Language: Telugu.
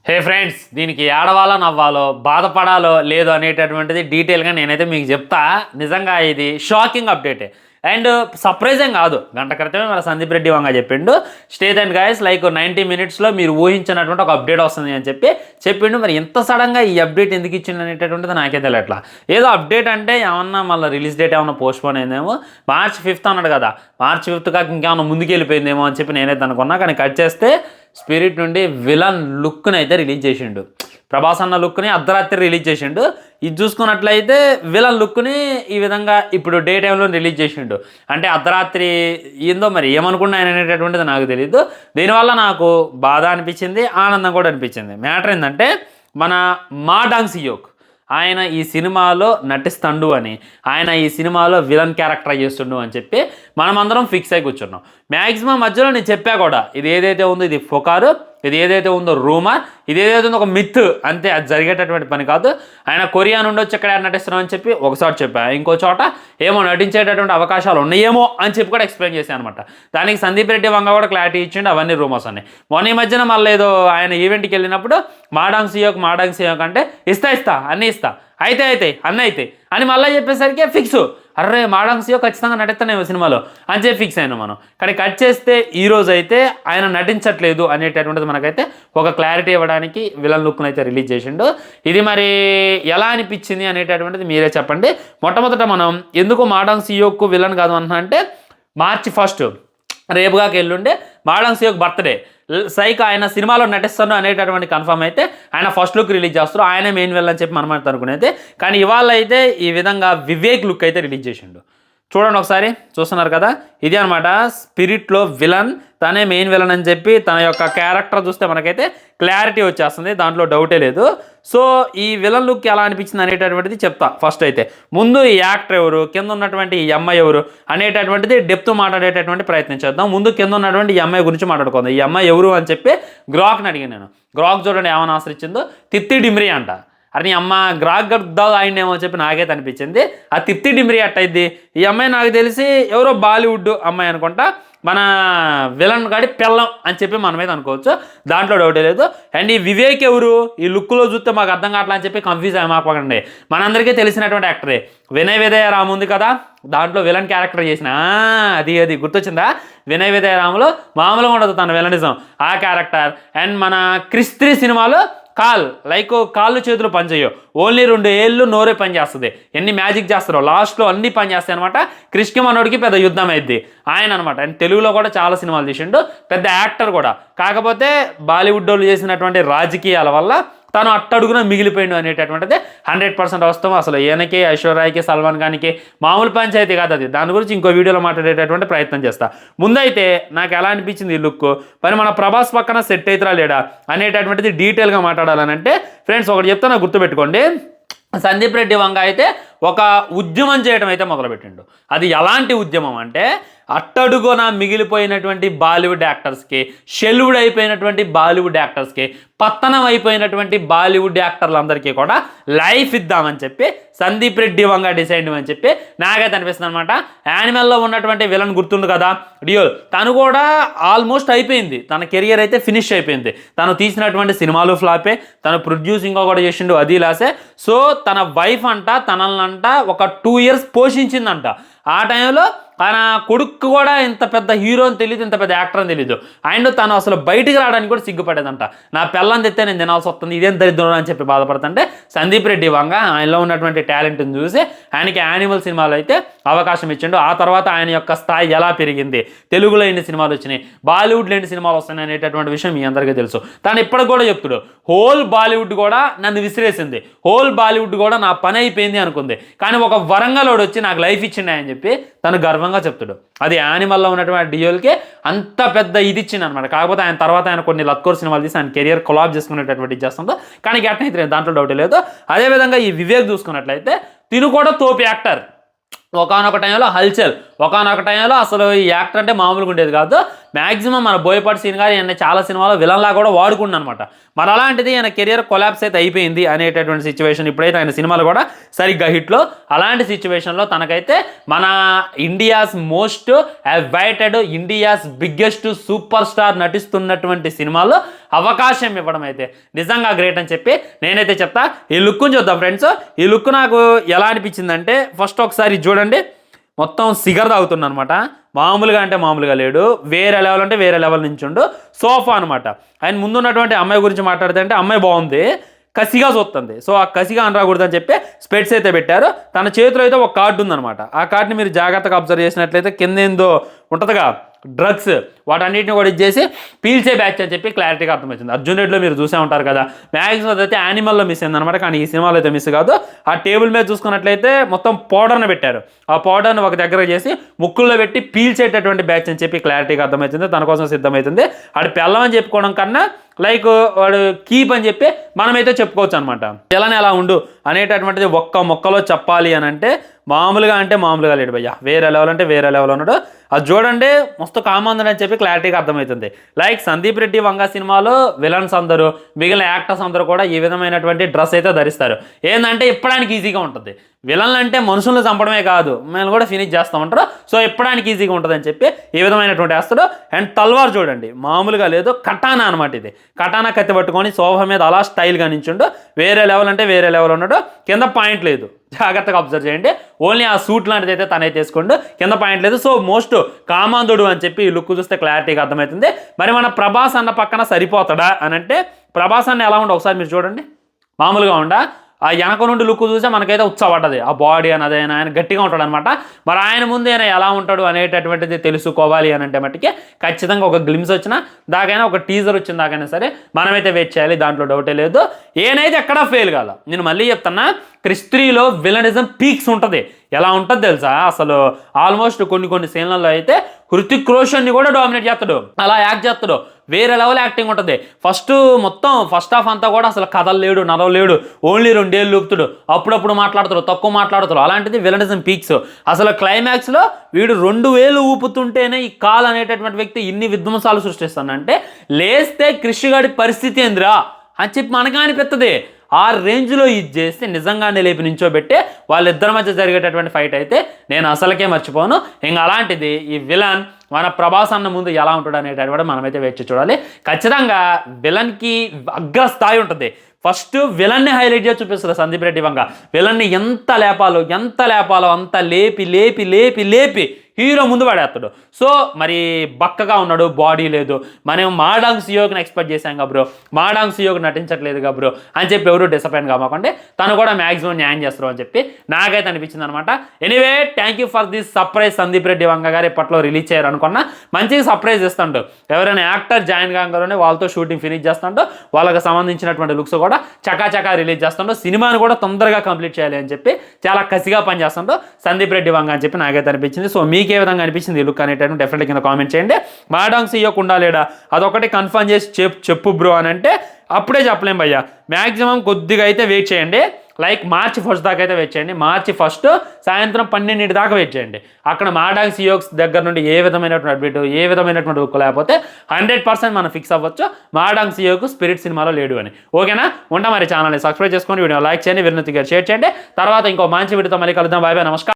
హే ఫ్రెండ్స్, దీనికి ఏడవాలో నవ్వాలో బాధపడాలో లేదో అనేటటువంటిది డీటెయిల్గా నేనైతే మీకు చెప్తా. నిజంగా ఇది షాకింగ్ అప్డేటే అండ్ సర్ప్రైజింగ్ కాదు. గంట క్రితమే మన సందీప్ రెడ్డి వంగ చెప్పిండు, స్టేజ్ అండ్ గైస్ లైక్ 90 minutesలో మీరు ఊహించినటువంటి ఒక అప్డేట్ వస్తుంది అని చెప్పిండు. మరి ఎంత సడన్గా ఈ అప్డేట్ ఎందుకు ఇచ్చిండు అనేటటువంటిది నాకే తెలియట్లా. ఏదో అప్డేట్ అంటే ఏమన్నా మళ్ళీ రిలీజ్ డేట్ ఏమన్నా పోస్ట్పోన్ అయిందేమో. March 5th అన్నాడు కదా, March 5th కాక ఇంకేమన్నా ముందుకు వెళ్ళిపోయిందేమో అని చెప్పి నేనైతే అనుకున్నా. కానీ కట్ చేస్తే స్పిరిట్ నుండి విలన్ లుక్ని అయితే రిలీజ్ చేసిండు. ప్రభాస్ అన్న లుక్ని అర్ధరాత్రి రిలీజ్ చేసిండు. ఇది చూసుకున్నట్లయితే విలన్ లుక్ని ఈ విధంగా ఇప్పుడు డే టైంలో రిలీజ్ చేసిండు. అంటే అర్ధరాత్రి ఏందో మరి ఏమనుకున్నా ఆయన అనేటటువంటిది నాకు తెలియదు. దీనివల్ల నాకు బాధ అనిపించింది, ఆనందం కూడా అనిపించింది. మ్యాటర్ ఏంటంటే మన మా డాంగ్ సియోక్ ఆయన ఈ సినిమాలో నటిస్తాడు అని, ఆయన ఈ సినిమాలో విలన్ క్యారెక్టర్ చేస్తుండు అని చెప్పి మనమందరం ఫిక్స్ అయి కూర్చున్నాం. మ్యాక్సిమం మధ్యలో నేను చెప్పా కూడా, ఇది ఏదైతే ఉందో ఇది ఫొకారు, ఇది ఏదైతే ఉందో రూమర్, ఇది ఏదైతే ఉందో ఒక మిత్, అంతే. అది జరిగేటటువంటి పని కాదు. ఆయన కొరియా నుండి వచ్చి ఇక్కడ నటిస్తున్నాం అని చెప్పి ఒకసారి చెప్పా, ఇంకో చోట ఏమో నటించేటటువంటి అవకాశాలు ఉన్నాయేమో అని చెప్పి కూడా ఎక్స్ప్లెయిన్ చేశాను అనమాట. దానికి సందీప్ రెడ్డి వంగ కూడా క్లారిటీ ఇచ్చిండు, అవన్నీ రూమర్స్ అన్నీ. మొన్న ఈ మధ్యన మళ్ళీ ఏదో ఆయన ఈవెంట్కి వెళ్ళినప్పుడు మాడాంగ్ సియోక్ అంటే ఇస్తా అన్నీ ఇస్తా, అయితే అన్నీ అయితే అని మళ్ళీ చెప్పేసరికి ఫిక్స్. అర్రే మాడాంగ్ సియోక్ ఖచ్చితంగా నటిస్తానేమో సినిమాలో అని చెప్పి ఫిక్స్ అయినా మనం. కానీ కట్ చేస్తే ఈరోజు అయితే ఆయన నటించట్లేదు అనేటటువంటిది మనకైతే ఒక క్లారిటీ ఇవ్వడానికి విలన్ లుక్ను అయితే రిలీజ్ చేసిండు. ఇది మరి ఎలా అనిపించింది అనేటటువంటిది మీరే చెప్పండి. మొట్టమొదట మనం ఎందుకు మాడాంగ్ సియోక్ విలన్ కాదు అంటున్నా అంటే, March 1 రేపుగాకి ఎల్లుండే మాడాంగ్ సియోక్ బర్త్డే. సైక్ ఆయన సినిమాలో నటిస్తాను అనేటటువంటి కన్ఫర్మ్ అయితే ఆయన ఫస్ట్ లుక్ రిలీజ్ చేస్తారు, ఆయనే మెయిన్ విలన్ అని చెప్పి మనం అనుకునేది. కానీ ఇవాళ అయితే ఈ విధంగా వివేక్ లుక్ అయితే రిలీజ్ చేసిండు. చూడండి ఒకసారి, చూస్తున్నారు కదా, ఇది అనమాట స్పిరిట్లో విలన్, తనే మెయిన్ విలన్ అని చెప్పి తన యొక్క క్యారెక్టర్ చూస్తే మనకైతే క్లారిటీ వచ్చేస్తుంది, దాంట్లో డౌటే లేదు. సో ఈ విలన్ లుక్ ఎలా అనిపించింది అనేటటువంటిది చెప్తా. ఫస్ట్ అయితే ముందు ఈ యాక్టర్ ఎవరు, కింద ఉన్నటువంటి ఈ అమ్మాయి ఎవరు అనేటటువంటిది డెప్త్ మాట్లాడేటటువంటి ప్రయత్నం చేద్దాం. ముందు కింద ఉన్నటువంటి ఈ అమ్మాయి గురించి మాట్లాడుకుందాం. ఈ అమ్మాయి ఎవరు అని చెప్పి గ్రాక్ని అడిగాను నేను. గ్రాక్ చూడండి ఏమైనా ఆన్సర్ ఇచ్చిందో, తిత్తి డిమ్రీ అంట. అరే అమ్మ గ్రాక్ గడ్దా ఆయనేమో అని చెప్పి నాకైతే అనిపించింది. ఆ తిత్తి డిమ్రీ అట్టయిద్ది. ఈ అమ్మాయి నాకు తెలిసి ఎవరో బాలీవుడ్ అమ్మాయి అనుకుంటా, మన విలన్ గాడి పెళ్ళం అని చెప్పి మన మీద అనుకోవచ్చు, దాంట్లో డౌటే లేదు. అండ్ ఈ వివేక్ ఎవరు, ఈ లుక్లో చూస్తే మాకు అర్థం కావట్లే అని చెప్పి కన్ఫ్యూజ్ అయ్యమాకండి. మనందరికీ తెలిసినటువంటి యాక్టరే వినయ్ విదయ రామ్ ఉంది కదా, దాంట్లో విలన్ క్యారెక్టర్ చేసిన అది గుర్తొచ్చిందా? వినయ్ విదయ రాములో మామూలుగా ఉండదు తన విలనిజం, ఆ క్యారెక్టర్. అండ్ మన క్రిష్ 3 సినిమాలో కాళ్ళు చేతులు పనిచేయవు, ఓన్లీ 2 ఏళ్ళు నోరే పని చేస్తుంది. ఎన్ని మ్యాజిక్ చేస్తారో లాస్ట్లో అన్ని పని చేస్తాయి అనమాట. క్రిష్కి మనోడికి పెద్ద యుద్ధం అయింది ఆయన అనమాట. అండ్ తెలుగులో కూడా చాలా సినిమాలు తీసిండు, పెద్ద యాక్టర్ కూడా. కాకపోతే బాలీవుడ్ వాళ్ళు చేసినటువంటి రాజకీయాల వల్ల తను అట్టడుగున మిగిలిపోయిండు అనేటటువంటిది 100% వాస్తవం. అసలు ఈయనకి, ఐశ్వర్యకి, సల్మాన్ ఖాన్కి మామూలు పంచాయతీ కాదు అది. దాని గురించి ఇంకో వీడియోలో మాట్లాడేటటువంటి ప్రయత్నం చేస్తా. ముందైతే నాకు ఎలా అనిపించింది ఈ లుక్, మరి మన ప్రభాస్ పక్కన సెట్ అవుతారా లేడా అనేటటువంటిది డీటెయిల్గా మాట్లాడాలనంటే ఫ్రెండ్స్ ఒకటి చెప్తా, నాకు గుర్తుపెట్టుకోండి. సందీప్ రెడ్డి వంగ అయితే ఒక ఉద్యమం చేయడం అయితే మొదలుపెట్టిండు. అది ఎలాంటి ఉద్యమం అంటే, అట్టడుగున మిగిలిపోయినటువంటి బాలీవుడ్ యాక్టర్స్కి, షెల్వుడ్ అయిపోయినటువంటి బాలీవుడ్ యాక్టర్స్కి, పతనం అయిపోయినటువంటి బాలీవుడ్ యాక్టర్లందరికీ కూడా లైఫ్ ఇద్దామని చెప్పి సందీప్ రెడ్డి వంగ డిసైడ్ అని చెప్పి నాకైతే అనిపిస్తుంది అనమాట. యానిమల్లో ఉన్నటువంటి విలన్ గుర్తుండు కదా డియోల్, తను కూడా ఆల్మోస్ట్ అయిపోయింది, తన కెరియర్ అయితే ఫినిష్ అయిపోయింది. తను తీసినటువంటి సినిమాలు ఫ్లాపే, తను ప్రొడ్యూసింగ్ కూడా చేసిండు, అది లాసే. సో తన వైఫ్ అంట తనలంట ఒక 2 years పోషించిందంట. ఆ టైంలో తన కొడుకు కూడా ఇంత పెద్ద హీరో అని తెలియదు, ఇంత పెద్ద యాక్టర్ అని తెలియదు. అండ్ తను అసలు బయటికి రావడానికి కూడా సిగ్గుపడేదంట. నా పిల్లని తెస్తే నేను తినాల్సి వస్తుంది, ఇదేం దరిద్రం అని చెప్పి బాధపడుతుంటే సందీప్ రెడ్డి వంగ ఆయనలో ఉన్నటువంటి టాలెంట్ని చూసి ఆయనకి యానిమల్ సినిమాలో అయితే అవకాశం ఇచ్చిండు. ఆ తర్వాత ఆయన యొక్క స్థాయి ఎలా పెరిగింది, తెలుగులో ఎన్ని సినిమాలు వచ్చినాయి, బాలీవుడ్లో ఎన్ని సినిమాలు వస్తున్నాయి అనేటటువంటి విషయం మీ అందరికీ తెలుసు. తను ఇప్పటికి కూడా చెప్తాడు, హోల్ బాలీవుడ్ కూడా నన్ను విసిరేసింది, హోల్ బాలీవుడ్ కూడా నా పని అయిపోయింది అనుకుంది, కానీ ఒక వరంగలోడు వచ్చి నాకు లైఫ్ ఇచ్చిండే అని చెప్పి తను గర్వంగా చెప్తాడు. అది యానిమల్లో ఉన్నటువంటి డియోల్కి అంత పెద్ద ఇది ఇచ్చింది అనమాట. కాకపోతే ఆయన తర్వాత ఆయన కొన్ని లత్కోర్ సినిమాలు తీసి ఆయన కెరియర్ కొలాబ్ చేసుకునేటటువంటి చేస్తుందో, కానీ గట్న అయితే దాంట్లో డౌట్ లేదు. అదేవిధంగా ఈ వివేక్ చూసుకున్నట్లయితే తిను కూడా తోపు యాక్టర్. ఒకనొక టైంలో హల్చల్ ఒకనొక టైంలో అసలు ఈ యాక్టర్ అంటే మామూలుగా ఉండేది కాదు. మ్యాక్సిమం మన బోయపాటి సీన్ గారు ఈయన చాలా సినిమాలో విలన్లా కూడా వాడుకుండు అనమాట. మరి అలాంటిది ఆయన కెరియర్ కొలాప్స్ అయితే అయిపోయింది అనేటటువంటి సిచ్యువేషన్ ఇప్పుడైతే ఆయన సినిమాలు కూడా సరిగ్గా హిట్లో. అలాంటి సిచ్యువేషన్లో తనకైతే మన India's most awaited, India's biggest super star నటిస్తున్నటువంటి సినిమాలో అవకాశం ఇవ్వడం అయితే నిజంగా గ్రేట్ అని చెప్పి నేనైతే చెప్తా. ఈ లుక్ని చూద్దాం ఫ్రెండ్స్. ఈ లుక్ నాకు ఎలా అనిపించిందంటే, ఫస్ట్ ఒకసారి చూడండి, మొత్తం సిగర్ తాగుతున్నా అనమాట. మామూలుగా అంటే మామూలుగా లేడు, వేరే లెవెల్ అంటే వేరే లెవెల్ నుంచి ఉండు. సోఫా అనమాట. ఆయన ముందున్నటువంటి అమ్మాయి గురించి మాట్లాడితే అంటే అమ్మాయి బాగుంది, కసిగా చూస్తుంది. సో ఆ కసిగా అనరాకూడదని చెప్పి స్పెట్స్ అయితే పెట్టారు. తన చేతిలో అయితే ఒక కార్డు ఉందన్నమాట. ఆ కార్డుని మీరు జాగ్రత్తగా అబ్జర్వ్ చేసినట్లయితే కింద ఏందో ఉంటుందిగా డ్రగ్స్, వాటన్నిటిని కూడా ఇచ్చేసి పీల్చే బ్యాచ్ అని చెప్పి క్లారిటీగా అర్థమవుతుంది. అర్జున్ రెడ్డిలో మీరు చూసే ఉంటారు కదా, మ్యాక్సిమం అయితే యానిమల్లో మిస్ అయింది అనమాట. కానీ ఈ సినిమాలో అయితే మిస్ కాదు. ఆ టేబుల్ మీద చూసుకున్నట్లయితే మొత్తం పౌడర్ని పెట్టారు. ఆ పౌడర్ని ఒక దగ్గర చేసి ముక్కుల్లో పెట్టి పీల్చేటటువంటి బ్యాచ్ అని చెప్పి క్లారిటీగా అర్థమవుతుంది. తన కోసం సిద్ధమవుతుంది. ఆడు పెళ్ళం అని చెప్పుకోవడం కన్నా లైక్ వాడు కీప్ అని చెప్పి మనమైతే చెప్పుకోవచ్చు అనమాట. పిల్లని ఎలా ఉండు అనేటటువంటిది ఒక్క మొక్కలో చెప్పాలి అని అంటే మామూలుగా లేడు భయ్య. వేరే లెవెల్ అంటే వేరే లెవెల్ ఉన్నాడు. అది చూడండి, మస్తు కామందని అని చెప్పి క్లారిటీగా అర్థమవుతుంది. లైక్ సందీప్ రెడ్డి వంగ సినిమాలో విలన్స్ అందరూ, మిగిలిన యాక్టర్స్ అందరూ కూడా ఈ విధమైనటువంటి డ్రెస్ అయితే ధరిస్తారు. ఏంటంటే ఇప్పడానికి ఈజీగా ఉంటుంది. విలన్లు అంటే మనుషులను చంపడమే కాదు, మేము కూడా ఫినిష్ చేస్తూ ఉంటారు. సో ఇప్పడానికి ఈజీగా ఉంటుంది అని చెప్పి ఈ విధమైనటువంటి వేస్తాడు. అండ్ తల్వార్ చూడండి, మామూలుగా లేదు, కటానా అనమాట. ఇది కటానా కత్తి పట్టుకొని సోఫా మీద అలా స్టైల్గా నించుండు. వేరే లెవెల్ అంటే వేరే లెవెల్ ఉన్నాడు. కింద పాయింట్ లేదు, జాగ్రత్తగా అబ్జర్వ్ చేయండి. ఓన్లీ ఆ సూట్ లాంటిది అయితే తనైతే వేసుకోండు, కింద పాయింట్ లేదు. సో మోస్ట్ కామాంధుడు అని చెప్పి ఈ లుక్ చూస్తే క్లారిటీగా అర్థమవుతుంది. మరి మన ప్రభాస్ అన్న పక్కన సరిపోతాడా అని అంటే, ప్రభాస్ అన్న ఎలా ఉండవు ఒకసారి మీరు చూడండి. మామూలుగా ఉండా, ఆ వెనక నుండి లుక్ చూస్తే మనకైతే ఉత్సపడ్డది. ఆ బాడీ అన్నది ఆయన గట్టిగా ఉంటాడు అనమాట. మరి ఆయన ముందు ఆయన ఎలా ఉంటాడు అనేటటువంటిది తెలుసుకోవాలి అని అంటే మట్టికి ఖచ్చితంగా ఒక గ్లిమ్స్ వచ్చినా దాకైనా, ఒక టీజర్ వచ్చిన దాకైనా సరే మనమైతే వెయిట్ చేయాలి. దాంట్లో డౌటే లేదు. ఏనైతే ఎక్కడా ఫెయిల్ కాల. నేను మళ్ళీ చెప్తున్నా, క్రిష్ 3లో విలనిజం పీక్స్ ఉంటుంది. ఎలా ఉంటుంది తెలుసా, అసలు ఆల్మోస్ట్ కొన్ని సీన్లలో అయితే హృతిక్ రోషన్ని కూడా డామినేట్ చేస్తాడు, అలా యాక్ట్ చేస్తాడు. వేరే లెవెల్ యాక్టింగ్ ఉంటుంది. ఫస్ట్ హాఫ్ అంతా కూడా అసలు కథలు నడవలేడు, ఓన్లీ 2 ఏళ్ళు ఊపుతాడు, అప్పుడప్పుడు మాట్లాడతాడు, తక్కువ మాట్లాడతాడు. అలాంటిది విలనిజం పీక్స్. అసలు క్లైమాక్స్లో వీడు 2 వేలు ఊపుతుంటేనే ఈ కాల్ అనేటటువంటి వ్యక్తి ఇన్ని విధ్వంసాలు సృష్టిస్తానంటే, లేస్తే క్రిష్ గాడి పరిస్థితి ఏందిరా అని చెప్పి మనగా అనిపిస్తుంది. ఆ రేంజ్లో ఇది చేస్తే నిజంగానే లేపి నించోబెట్టే వాళ్ళిద్దరి మధ్య జరిగేటటువంటి ఫైట్ అయితే నేను అసలుకే మర్చిపోను. ఇంకా అలాంటిది ఈ విలన్ మన ప్రభాస్ అన్న ముందు ఎలా ఉంటాడు అనేటటువంటి మనమైతే వేచి చూడాలి. ఖచ్చితంగా విలన్కి అగ్రస్థాయి ఉంటుంది. ఫస్ట్ విలన్ని హైలైట్ చేసి చూపిస్తారు సందీప్ రెడ్డి వంగ. విలన్ని ఎంత లేపాలో అంత లేపి హీరో ముందు పడేస్తాడు. సో మరి బక్కగా ఉన్నాడు, బాడీ లేదు. మనం మాడాంగ్ సియోకి ఎక్స్పెక్ట్ చేశాం కదా బ్రో, మాడాంగ్ సియోకి నటించట్లేదు కదా బ్రో అని చెప్పి ఎవరు డిసప్పాయింట్ కామాకండి. తను కూడా మ్యాక్సిమం న్యాయం చేస్తారు అని చెప్పి నాకైతే అనిపించింది అనమాట. Anyway, thank you for this surprise. Sandeep Reddy Vanga గారు ఇప్పట్లో రిలీజ్ చేయారు అనుకున్నా మంచిగా సర్ప్రైజ్ ఇస్తాడు. ఎవరైనా యాక్టర్ జాయిన్ కాగానే వాళ్ళతో షూటింగ్ ఫినిష్ చేస్తాడు, వాళ్ళకి సంబంధించినటువంటి లుక్స్ కూడా చకా రిలీజ్ చేస్తాడు. సినిమాను కూడా తొందరగా కంప్లీట్ చేయాలి అని చెప్పి చాలా కసిగా పనిచేస్తాడు సందీప్ రెడ్డి వంగ అని చెప్పి నాకైతే అనిపించింది. సో మీకు ఏ విధంగా అనిపించింది ఈ లుక్ అనేటటువంటి డెఫినెట్లీ కింద కామెంట్ చేయండి. మాడాంగ్ సియోకుండా లేడా అదొకటి కన్ఫర్మ్ చేసి చెప్పు బ్రో అని అంటే అప్పుడే చెప్పలేం భయ్యా. మ్యాక్సిమం కొద్దిగా అయితే వెయిట్ చేయండి. లైక్ March 1 దాకా అయితే వెయిట్ చేయండి. March 1 సాయంత్రం 12 దాకా వెయిట్ చేయండి. అక్కడ మాడాంగ్ సియోక్స్ దగ్గర నుండి ఏ విధమైనటువంటి అప్డేట్, ఏ విధమైనటువంటి లుక్ లేకపోతే 100% మనం ఫిక్స్ అవ్వచ్చు మాడాంగ్ సియోకు స్పిరిట్ సినిమాలో లేడు అని. ఓకేనా? ఉంటా మరి. ఛానల్ని సబ్స్క్రైబ్ చేసుకొని వీడియో లైక్ చేయండి, వినతి గారు షేర్ చేయండి. తర్వాత ఇంకో మంచి వీడియోతో మళ్ళీ కలుద్దాం. బాయ్ బాయ్, నమస్కారం.